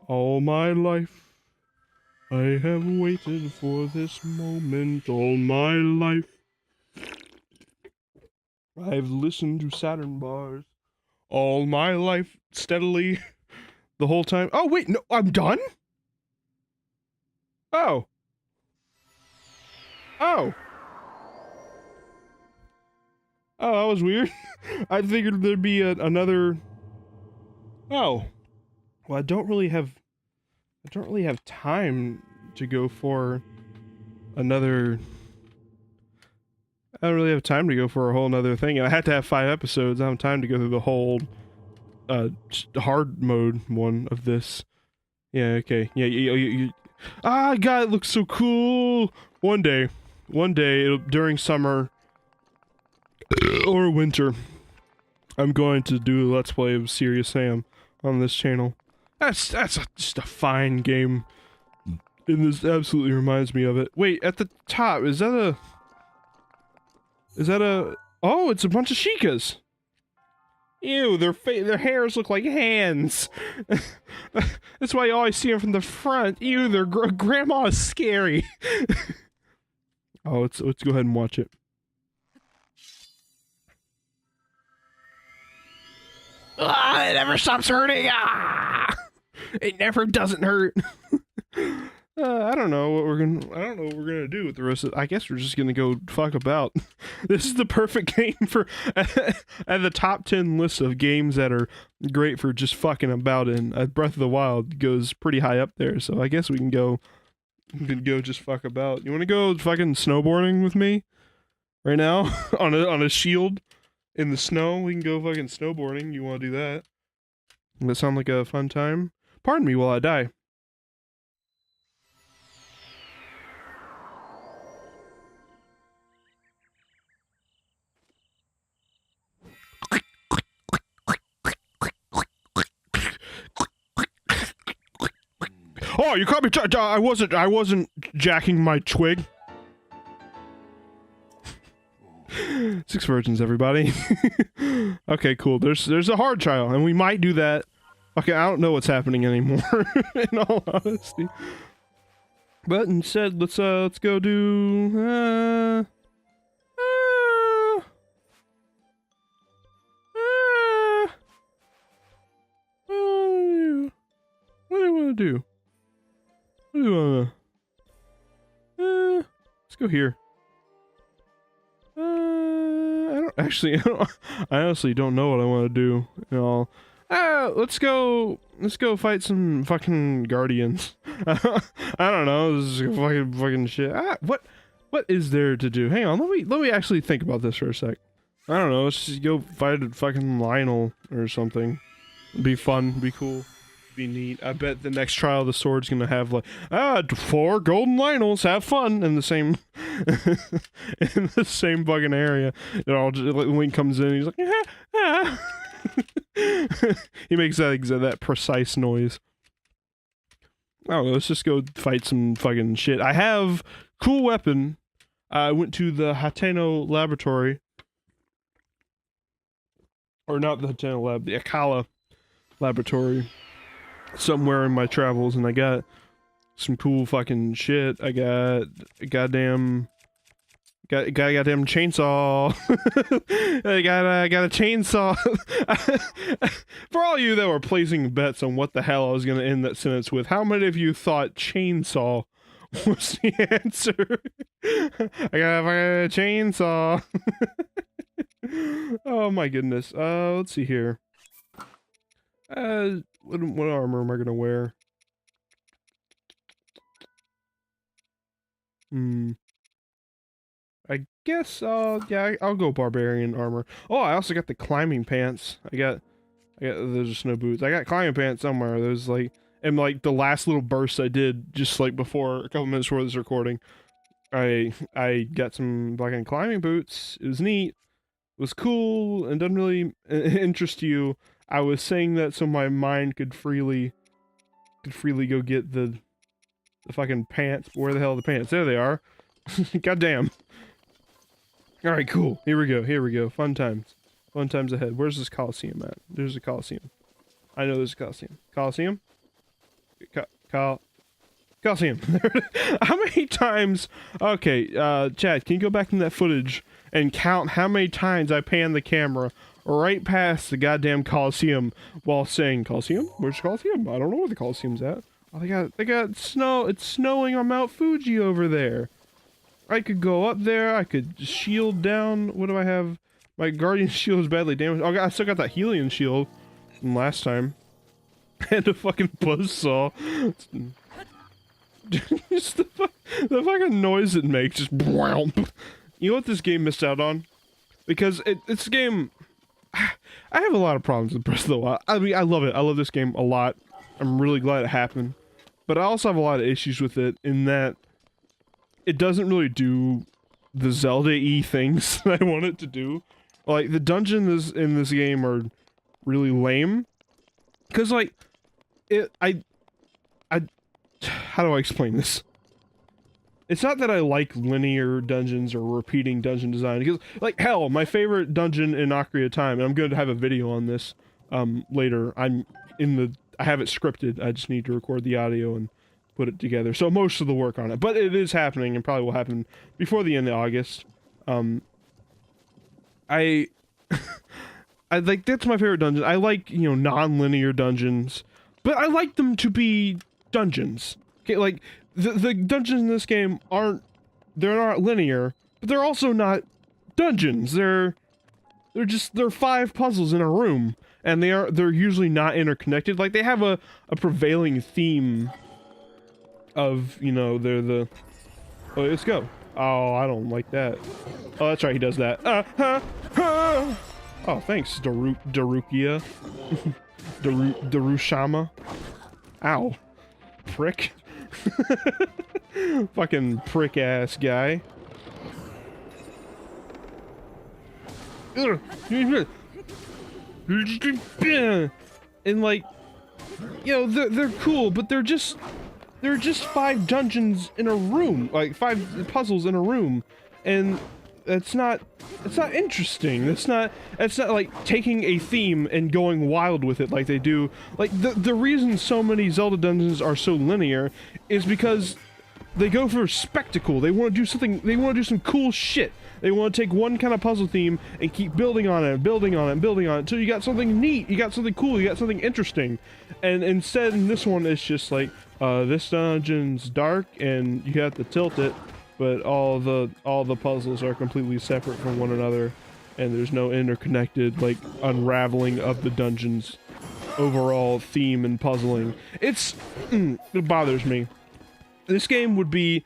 All my life, I have waited for this moment all my life. I've listened to Saturn bars all my life, steadily, the whole time. Oh, wait, no, I'm done? Oh. Oh. Oh, that was weird. I figured there'd be another... Oh. Well, I don't really have time to go for another... I don't really have time to go for a whole nother thing, and I had to have 5 episodes. I don't have time to go through the whole, hard mode one of this. Yeah, okay. Yeah, ah, God, it looks so cool! One day, during summer, or winter, I'm going to do a Let's Play of Serious Sam on this channel. That's just a fine game. And this absolutely reminds me of it. Wait, at the top, is that a... Oh, it's a bunch of Sheikas! Ew, their hairs look like hands! That's why you always see them from the front. Ew, their grandma is scary! Oh, let's go ahead and watch it. Ah, it never stops hurting! Ah! It never doesn't hurt! I don't know what we're gonna do with the rest of... I guess we're just gonna go fuck about. This is the perfect game for... at the top 10 list of games that are great for just fucking about in. Breath of the Wild goes pretty high up there, so I guess we can go just fuck about. You wanna go fucking snowboarding with me? Right now? on a shield? In the snow? We can go fucking snowboarding. You wanna do that? Does that sound like a fun time? Pardon me while I die. Oh, you caught me! I wasn't jacking my twig. 6 virgins, everybody. Okay, cool. There's a hard trial, and we might do that. Okay, I don't know what's happening anymore, in all honesty. But instead, let's go do what do I want to do? What do I wanna... let's go here. I honestly don't know what I want to do at all. Let's go fight some fucking guardians. I don't know, this is fucking shit. What is there to do? Hang on, let me actually think about this for a sec. I don't know, let's just go fight a fucking Lionel or something. Be fun, be cool. Be neat. I bet the next trial of the sword's gonna have like 4 golden Lionels, have fun in the same in the same fucking area. It all just, like, Link comes in, he's like he makes that precise noise. Oh, let's just go fight some fucking shit. I have cool weapon. I went to the Hateno laboratory, or not the Hateno lab, the Akala laboratory. Somewhere in my travels, and I got some cool fucking shit. I got a goddamn chainsaw. I got a chainsaw. For all you that were placing bets on what the hell I was gonna end that sentence with, how many of you thought chainsaw was the answer? I got a chainsaw. Oh my goodness. Let's see here. What armor am I gonna wear? I guess, yeah, I'll go barbarian armor. Oh, I also got the climbing pants. Those are snow boots. I got climbing pants somewhere. There's like, and like the last little burst I did, just like before, a couple minutes before this recording, I got some fucking climbing boots. It was neat. It was cool, and doesn't really interest you. I was saying that so my mind could freely go get the fucking pants. Where the hell are the pants? There they are. Goddamn. Alright, cool. Here we go. Fun times. Fun times ahead. Where's this Coliseum at? There's a Coliseum. I know there's a Coliseum. Coliseum? Coliseum. How many times? Okay, Chad, can you go back in that footage and count how many times I pan the camera right past the goddamn Coliseum while saying Coliseum? Where's the Coliseum? I don't know where the Coliseum's at. Oh, they got snow. It's snowing on Mount Fuji over there. I could go up there. I could shield down. What do I have? My Guardian shield is badly damaged. Oh, I still got that Helium shield from last time. And a fucking buzzsaw. Just the fucking noise it makes. Just you know what this game missed out on? Because it's a game... I have a lot of problems with Breath of the Wild. I mean, I love it. I love this game a lot. I'm really glad it happened. But I also have a lot of issues with it in that it doesn't really do the Zelda-y things that I want it to do. Like, the dungeons in this game are really lame. Because, like, how do I explain this? It's not that I like linear dungeons or repeating dungeon design, because, like, hell, my favorite dungeon in Ocarina of Time, and I'm going to have a video on this, later. I have it scripted, I just need to record the audio and put it together, so most of the work on it, but it is happening, and probably will happen before the end of August. I like, that's my favorite dungeon. I like, you know, non-linear dungeons, but I like them to be dungeons. Okay, like, the dungeons in this game they're not linear, but they're also not dungeons. They're 5 puzzles in a room, and they're usually not interconnected. Like, they have a prevailing theme of, you know, oh, let's go. Oh, I don't like that. Oh, that's right, he does that. Oh, thanks, Darukia. Darushama. Ow. Prick. Fucking prick ass guy. And like, you know, they're cool, but they're just 5 dungeons in a room, like 5 puzzles in a room, and it's not interesting. It's not like taking a theme and going wild with it like they do. Like, the reason so many Zelda dungeons are so linear is because they go for spectacle. They want to do something, they want to do some cool shit. They want to take one kind of puzzle theme and keep building on it, building on it, building on it, until you got something neat, you got something cool, you got something interesting. And instead, in this one, it's just like, this dungeon's dark and you have to tilt it, but all the puzzles are completely separate from one another, and there's no interconnected, like, unraveling of the dungeon's overall theme and puzzling. It bothers me. This game would be,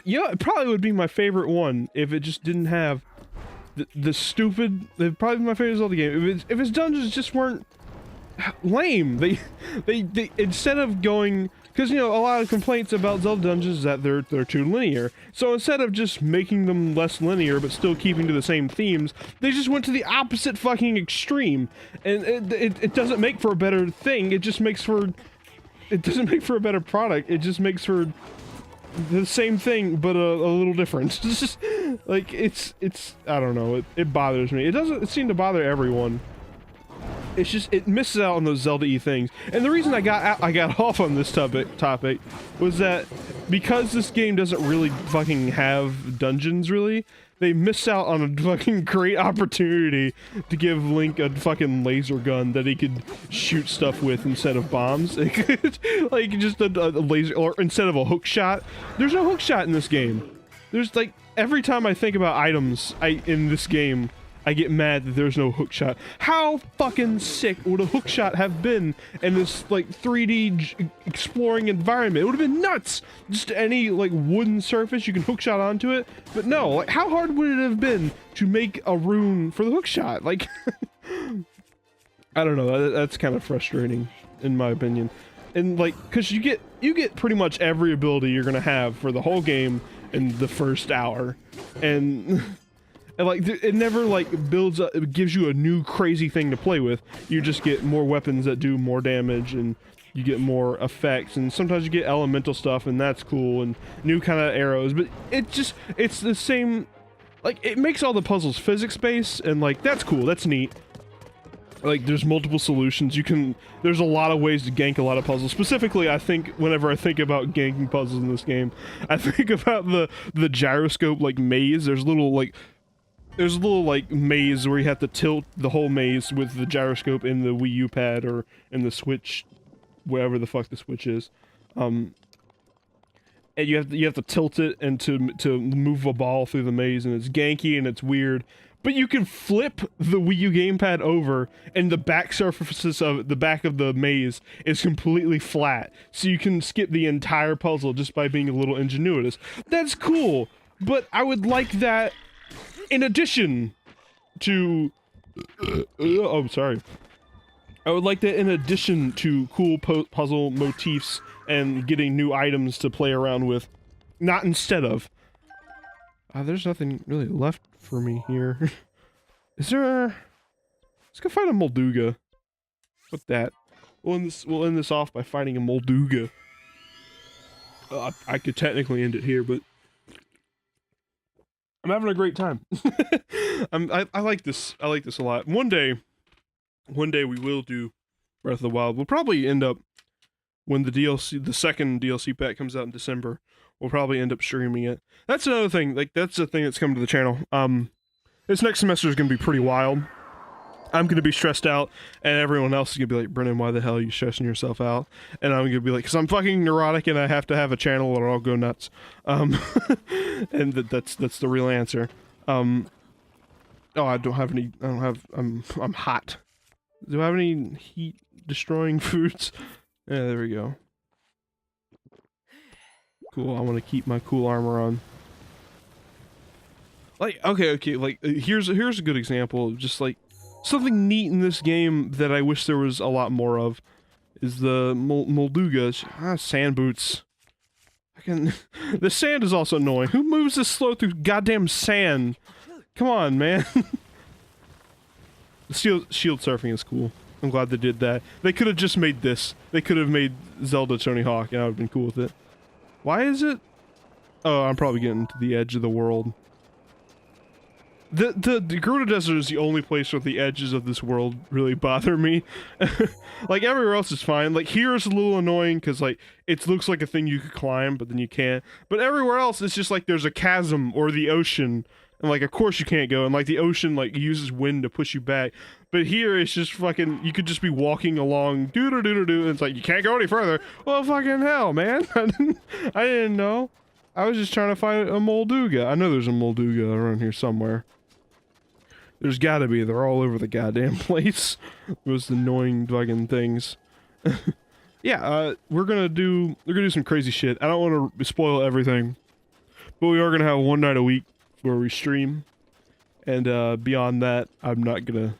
it probably would be my favorite one if it just didn't have the stupid. It'd probably be my favorite Zelda game if its dungeons just weren't lame. They instead of going, because, you know, a lot of complaints about Zelda dungeons is that they're too linear. So instead of just making them less linear but still keeping to the same themes, they just went to the opposite fucking extreme. And it doesn't make for a better thing. It just makes for, it doesn't make for a better product. It just makes for the same thing but a little different. It's just like, it's I don't know. It bothers me. It doesn't seem to bother everyone. It's just, it misses out on those Zelda-y things. And the reason I got off on this topic was that because this game doesn't really fucking have dungeons, really, they missed out on a fucking great opportunity to give Link a fucking laser gun that he could shoot stuff with instead of bombs. Like, just a laser, or instead of a hook shot. There's no hook shot in this game. There's, like, every time I think about items in this game, I get mad that there's no hookshot. How fucking sick would a hookshot have been in this, like, 3D exploring environment? It would have been nuts! Just any, like, wooden surface, you can hookshot onto it. But no, like, how hard would it have been to make a rune for the hookshot? Like, I don't know, that's kind of frustrating, in my opinion. And, like, because you get pretty much every ability you're gonna have for the whole game in the first hour. And like, it never, like, builds up, it gives you a new crazy thing to play with. You just get more weapons that do more damage, and you get more effects, and sometimes you get elemental stuff, and that's cool, and new kind of arrows, but it's the same, like, it makes all the puzzles physics-based, and, like, that's cool, that's neat. Like, there's multiple solutions. There's a lot of ways to gank a lot of puzzles. Specifically, I think, whenever I think about ganking puzzles in this game, I think about the gyroscope, like, maze. There's a little, like, maze where you have to tilt the whole maze with the gyroscope in the Wii U pad or in the Switch, wherever the fuck the Switch is. And you have to tilt it and to move a ball through the maze, and it's ganky and it's weird. But you can flip the Wii U gamepad over, and the back surfaces of the back of the maze is completely flat. So you can skip the entire puzzle just by being a little ingenuitous. That's cool, but I would like that in addition to... oh, sorry. I would like that in addition to cool puzzle motifs and getting new items to play around with. Not instead of. There's nothing really left for me here. Is there... Let's go find a Molduga. What's that? We'll end this off by fighting a Molduga. I could technically end it here, but... I'm having a great time. I like this. I like this a lot. One day we will do Breath of the Wild. We'll probably end up, when the second DLC pack comes out in December, we'll probably end up streaming it. That's another thing, like, that's the thing that's coming to the channel. This next semester is going to be pretty wild. I'm going to be stressed out, and everyone else is going to be like, Brennan, why the hell are you stressing yourself out? And I'm going to be like, because I'm fucking neurotic and I have to have a channel or I'll go nuts. And that's the real answer. Oh, I don't have any, I'm hot. Do I have any heat destroying foods? Yeah, there we go. Cool, I want to keep my cool armor on. Like, okay, like, here's a good example of just, like, something neat in this game that I wish there was a lot more of, is the Molduga. Sand boots. The sand is also annoying. Who moves this slow through goddamn sand? Come on, man. The shield surfing is cool. I'm glad they did that. They could have just made this. They could have made Zelda Tony Hawk, and I would have been cool with it. Why is it? Oh, I'm probably getting to the edge of the world. The Gerudo Desert is the only place where the edges of this world really bother me. Like, everywhere else is fine. Like, here is a little annoying, because, like, it looks like a thing you could climb, but then you can't. But everywhere else, it's just like there's a chasm or the ocean, and, like, of course you can't go, and, like, the ocean, like, uses wind to push you back. But here, it's just fucking, you could just be walking along, doo-doo-doo-doo-doo, and it's like, you can't go any further. Well, fucking hell, man. I didn't know. I was just trying to find a Molduga. I know there's a Molduga around here somewhere. There's gotta be. They're all over the goddamn place. Those annoying fucking things. Yeah, we're gonna do some crazy shit. I don't want to spoil everything, but we are gonna have one night a week where we stream, and beyond that, I'm not gonna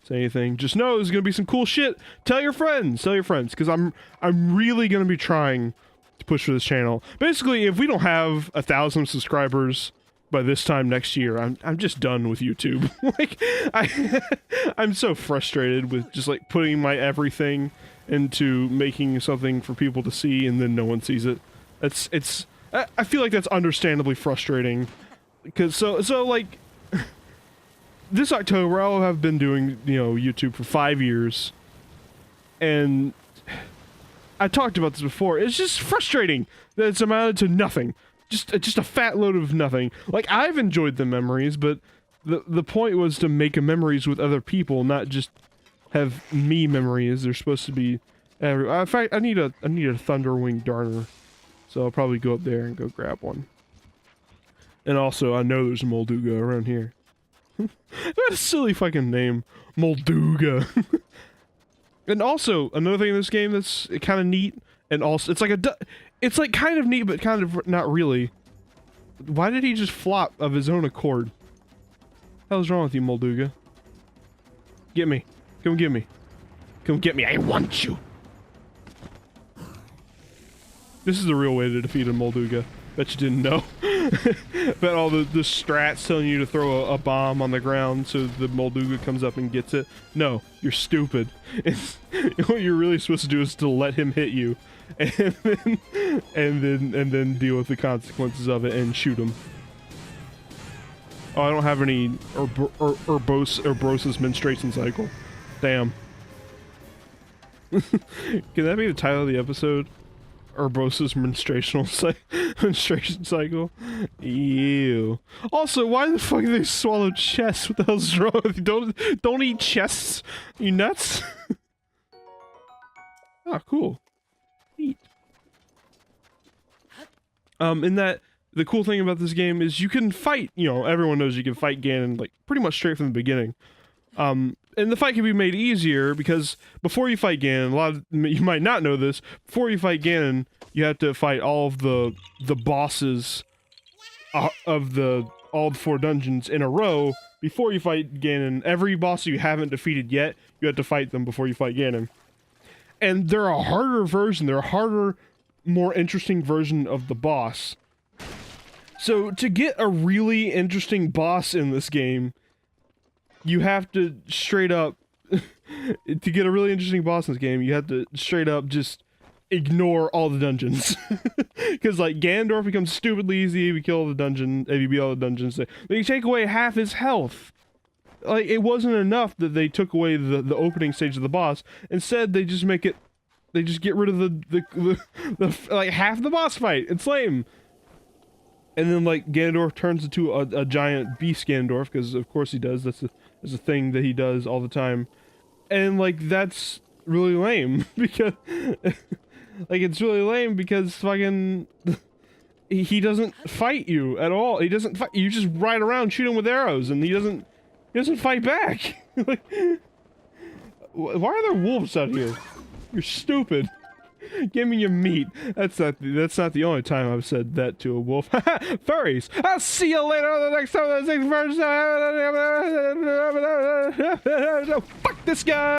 say anything. Just know there's gonna be some cool shit. Tell your friends, because I'm really gonna be trying to push for this channel. Basically, if we don't have 1,000 subscribers by this time next year, I'm just done with YouTube. Like, I'm so frustrated with just, like, putting my everything into making something for people to see and then no one sees it. I feel like that's understandably frustrating, because so like this October I'll have been doing, you know, YouTube for 5 years, and I talked about this before. It's just frustrating that it's amounted to nothing. Just a fat load of nothing. Like, I've enjoyed the memories, but the point was to make memories with other people, not just have me memories. They're supposed to be in fact, I need a Thunderwing Darner, so I'll probably go up there and go grab one. And also, I know there's a Molduga around here. What a silly fucking name, Molduga. And also, another thing in this game that's kind of neat, and also, it's like kind of neat, but kind of not really. Why did he just flop of his own accord? What the hell's wrong with you, Molduga? Get me. Come get me. Come get me. I want you. This is the real way to defeat a Molduga. Bet you didn't know. Bet all the strats telling you to throw a bomb on the ground so the Molduga comes up and gets it. No, you're stupid. What you're really supposed to do is to let him hit you, and then deal with the consequences of it and shoot him. Oh, I don't have any Urbosa's menstruation cycle. Damn. Can that be the title of the episode? Urbosa's menstruation cycle. Ew. Also, why the fuck do they swallow chests? What the hell's wrong with you? Don't eat chests. You nuts? Ah, cool. Neat. In that, the cool thing about this game is you can fight, you know, everyone knows you can fight Ganon, like, pretty much straight from the beginning. And the fight can be made easier because before you fight Ganon, you might not know this, before you fight Ganon, you have to fight all of the bosses of all the 4 dungeons in a row before you fight Ganon. Every boss you haven't defeated yet, you have to fight them before you fight Ganon. And they're a harder version, they're a harder, more interesting version of the boss. So to get a really interesting boss in this game, you have to straight up, to get a really interesting boss in this game, you have to straight up just ignore all the dungeons. Because, like, Ganondorf becomes stupidly easy if you kill the dungeon, if you beat all the dungeons. But you take away half his health. Like, it wasn't enough that they took away the opening stage of the boss. Instead, they just make it, they just get rid of the like, half the boss fight. It's lame. And then, like, Ganondorf turns into a giant beast Ganondorf, because of course he does. That's a thing that he does all the time. And, like, that's really lame, because, like, it's really lame because fucking, he doesn't fight you at all. He doesn't fight, you just ride around, shoot him with arrows, and he doesn't fight back. Like, why are there wolves out here? You're stupid. Give me your meat. That's not the only time I've said that to a wolf. Furries! I'll see you later the next time. Fuck this guy!